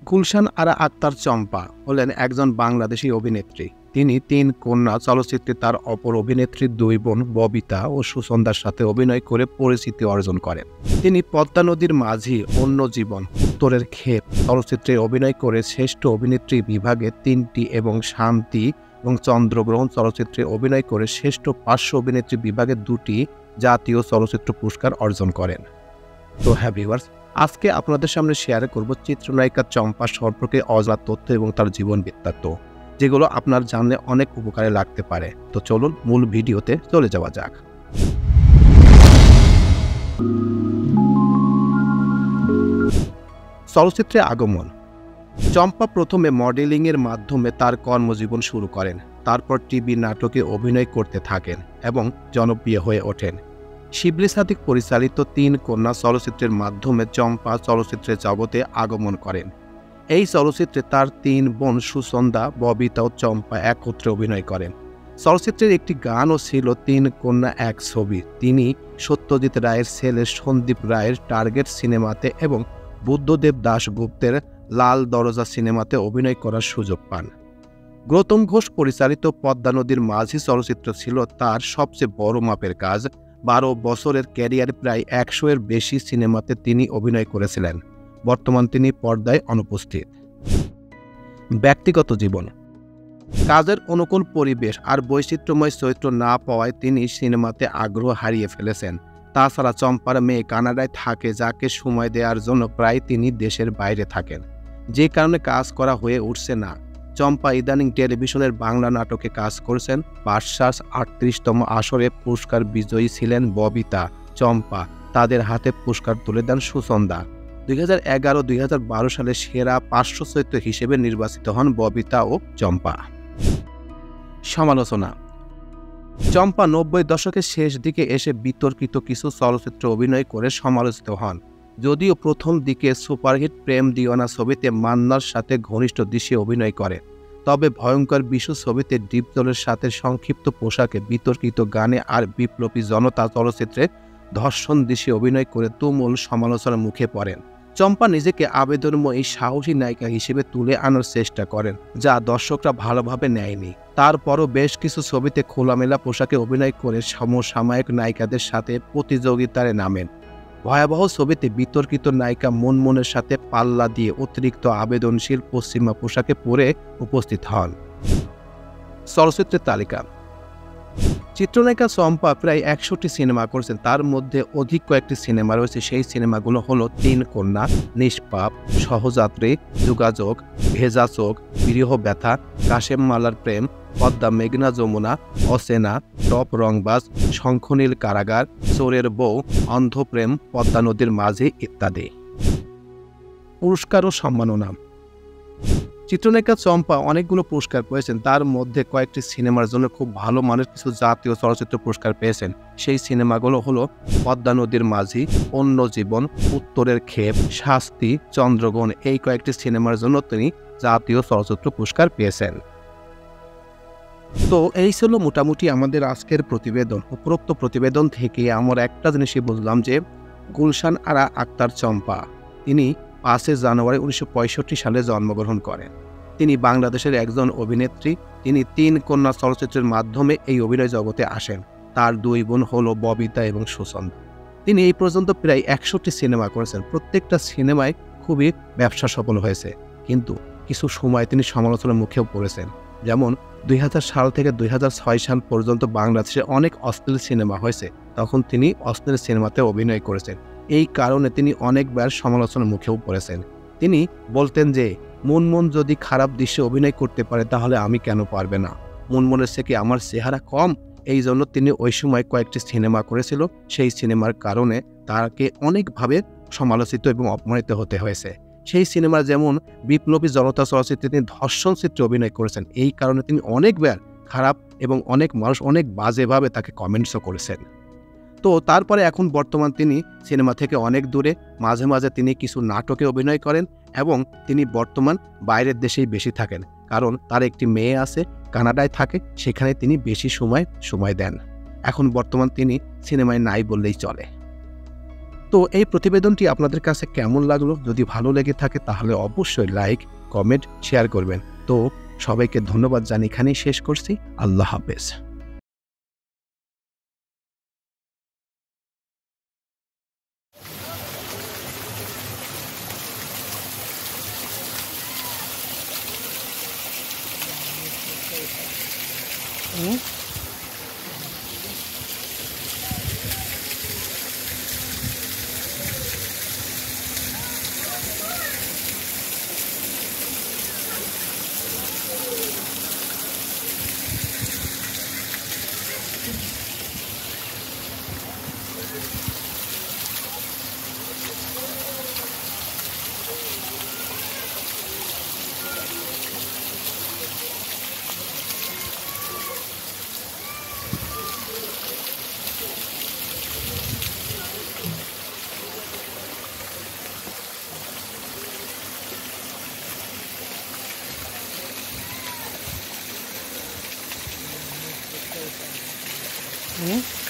গুলশান আরা আক্তার চম্পা হলেন একজন বাংলাদেশী অভিনেত্রী। তিনি ৩ কন্যা চলচ্চিত্রে তার অপর অভিনেত্রী ২ বোন ববিতা ও সুসন্দার সাথে অভিনয় করে পরিচিতি অর্জন করেন। তিনি পদ্মা নদীর মাঝি, অন্য জীবন, উত্তরের ক্ষেপ চলচ্চিত্রে অভিনয় করে শ্রেষ্ঠ অভিনেত্রী বিভাগে ৩টি এবং শান্তি এবং চন্দ্রগ্রহণ চলচ্চিত্রে অভিনয় করে শ্রেষ্ঠ পার্শ্ব অভিনেত্রী বিভাগে ২টি জাতীয় চলচ্চিত্র পুরস্কার অর্জন করেন। তো হ্যাঁ ভিউয়ার্স, আজকে আপনাদের সামনে শেয়ার করব চিত্রনায়িকা চম্পা সম্পর্কে অজানা তথ্য এবং তার জীবন বৃত্তান্ত, যেগুলো আপনার জানলে অনেক উপকারে লাগতে পারে। তো চলুন মূল ভিডিওতে চলে যাওয়া যাক। চলচ্চিত্রে আগমন। চম্পা প্রথমে মডেলিংয়ের মাধ্যমে তার কর্মজীবন শুরু করেন, তারপর টিভি নাটকে অভিনয় করতে থাকেন এবং জনপ্রিয় হয়ে ওঠেন। শিবলি সাদিক পরিচালিত ৩ কন্যা চলচ্চিত্রের মাধ্যমে চম্পা চলচ্চিত্রের জগতে আগমন করেন। এই চলচ্চিত্রে তার ৩ বোন সুসন্দা, ববিতা ও চম্পা একত্রে অভিনয় করেন। চলচ্চিত্রের একটি গানও ছিল ৩ কন্যা এক ছবি। তিনি সত্যজিৎ রায়ের ছেলে সন্দীপ রায়ের টার্গেট সিনেমাতে এবং বুদ্ধদেব দাশগুপ্তের লাল দরজা সিনেমাতে অভিনয় করার সুযোগ পান। গৌতম ঘোষ পরিচালিত পদ্মা নদীর মাঝি চলচ্চিত্র ছিল তার সবচেয়ে বড় মাপের কাজ। ১২ বছরের ক্যারিয়ারে প্রায় ১০০-এর বেশি সিনেমাতে তিনি অভিনয় করেছিলেন। বর্তমান তিনি পর্দায় অনুপস্থিত। ব্যক্তিগত জীবন। কাজের অনুকূল পরিবেশ আর বৈচিত্র্যময় চরিত্র না পাওয়ায় তিনি সিনেমাতে আগ্রহ হারিয়ে ফেলেছেন। তাছাড়া চম্পার মেয়ে কানাডায় থাকে, যাকে সময় দেওয়ার জন্য প্রায় তিনি দেশের বাইরে থাকেন, যে কারণে কাজ করা হয়ে উঠছে না। চম্পা ইদানিং টেলিভিশনের বাংলা নাটকে কাজ করছেন। বাদশার ৩৮তম আসরে পুরস্কার বিজয়ী ছিলেন ববিতা। চম্পা তাদের হাতে পুরস্কার তুলে দেন সুসন্দা। ২০১১-২০১২ সালে সেরা পার্শ্ব চরিত্র হিসেবে নির্বাচিত হন ববিতা ও চম্পা। সমালোচনা। চম্পা ৯০ দশকের শেষ দিকে এসে বিতর্কিত কিছু চলচ্চিত্রে অভিনয় করে সমালোচিত হন। যদিও প্রথম দিকে সুপারহিট প্রেম দিওয়ানা ছবিতে মান্নার সাথে ঘনিষ্ঠ দৃশ্যে অভিনয় করে, তবে ভয়ঙ্কর বিশু ছবিতে ডিপজলের সাথে সংক্ষিপ্ত পোশাকে, বিতর্কিত গানে আর বিপ্লবী জনতা চলচ্চিত্রে ধর্ষণ দৃশ্যে অভিনয় করে তুমুল সমালোচনার মুখে পড়েন। চম্পা নিজেকে আবেদনময়ী সাহসী নায়িকা হিসেবে তুলে আনার চেষ্টা করেন, যা দর্শকরা ভালোভাবে নেয়নি। তারপরও বেশ কিছু ছবিতে খোলামেলা পোশাকে অভিনয় করে সমসাময়িক নায়িকাদের সাথে প্রতিযোগিতায় নামেন। ভয়াবহ ছবিতে বিতর্কিত নায়িকা মুনমুনের সাথে পাল্লা দিয়ে অতিরিক্ত আবেদনশীল পশ্চিমা পোশাকে পরে উপস্থিত হন। চলচ্চিত্রের তালিকা। চিত্রনায়িকা চম্পা প্রায় ১০০টি সিনেমা করেছেন। তার মধ্যে অধিক কয়েকটি সিনেমা রয়েছে। সেই সিনেমাগুলো হলো ৩ কন্যা, নিষ্পাপ, সহযাত্রী, যোগাযোগ, ভেজা চোখ, বিরহ ব্যথা, কাশেম মালার প্রেম, পদ্মা মেঘনা যমুনা, অচেনা, টপ রংবাজ, শঙ্খনীল কারাগার, চোরের বউ, অন্ধপ্রেম, পদ্মা নদীর মাঝি ইত্যাদি। পুরস্কার ও সম্মাননা। চিত্রনায়িকা চম্পা অনেকগুলো পুরস্কার পেয়েছেন। তার মধ্যে কয়েকটি সিনেমার জন্য খুব ভালো মানের কিছু জাতীয় চলচ্চিত্র পুরস্কার পেয়েছেন। সেই সিনেমাগুলো হলো পদ্মা নদীর মাঝি, অন্য জীবন, উত্তরের ক্ষেপ, শাস্তি, চন্দ্রগ্রহণ। এই কয়েকটি সিনেমার জন্য তিনি জাতীয় চলচ্চিত্র পুরস্কার পেয়েছেন। তো এই ছিল মোটামুটি আমাদের আজকের প্রতিবেদন। উপরোক্ত প্রতিবেদন থেকে আমরা একটা জিনিসই বুঝলাম যে গুলশান আরা আক্তার চম্পা তিনি ৫ জানুয়ারি ১৯৬৫ সালে জন্মগ্রহণ করেন। তিনি বাংলাদেশের একজন অভিনেত্রী। তিনি ৩ কন্যা চলচ্চিত্রের মাধ্যমে এই অভিনয় জগতে আসেন। তার ২ বোন হলো ববিতা এবং সুসন্দা। তিনি এই পর্যন্ত প্রায় ১০০টি সিনেমা করেছেন। প্রত্যেকটা সিনেমায় খুবই ব্যবসা সফল হয়েছে, কিন্তু কিছু সময় তিনি সমালোচনার মুখেও পড়েছেন। যেমন ২০০০ সাল থেকে ২০০৬ সাল পর্যন্ত বাংলাদেশে অনেক অশ্লীল সিনেমা হয়েছে, তখন তিনি অশ্লীল সিনেমাতে অভিনয় করেছেন। এই কারণে তিনি অনেকবার সমালোচনার মুখেও পড়েছেন। তিনি বলতেন যে মুনমুন যদি খারাপ দৃশ্যে অভিনয় করতে পারে তাহলে আমি কেন পারবে না, মুনমুনের থেকে আমার চেহারা কম। এই জন্য তিনি ওই সময় কয়েকটি সিনেমা করেছিল। সেই সিনেমার কারণে তাকে অনেকভাবে সমালোচিত এবং অপমানিত হতে হয়েছে। সেই সিনেমার যেমন বিপ্লবী জনতা চলচ্চিত্রে তিনি ধর্ষণ চিত্রে অভিনয় করেছেন। এই কারণে তিনি অনেকবার খারাপ এবং অনেক মানুষ অনেক বাজেভাবে তাকে কমেন্টসও করেছেন। তো তারপরে এখন বর্তমান তিনি সিনেমা থেকে অনেক দূরে। মাঝে মাঝে তিনি কিছু নাটকে অভিনয় করেন এবং তিনি বর্তমান বাইরের দেশেই বেশি থাকেন, কারণ তার একটি মেয়ে আছে, কানাডায় থাকে, সেখানে তিনি বেশি সময় দেন। এখন বর্তমান তিনি সিনেমায় নাই বললেই চলে। তো এই প্রতিবেদনটি আপনাদের কাছে কেমন লাগলো? যদি ভালো লেগে থাকে তাহলে অবশ্যই লাইক, কমেন্ট, শেয়ার করবেন। তো সবাইকে ধন্যবাদ জানিয়ে এখানেই শেষ করছি। আল্লাহ হাফেজ। Hmm?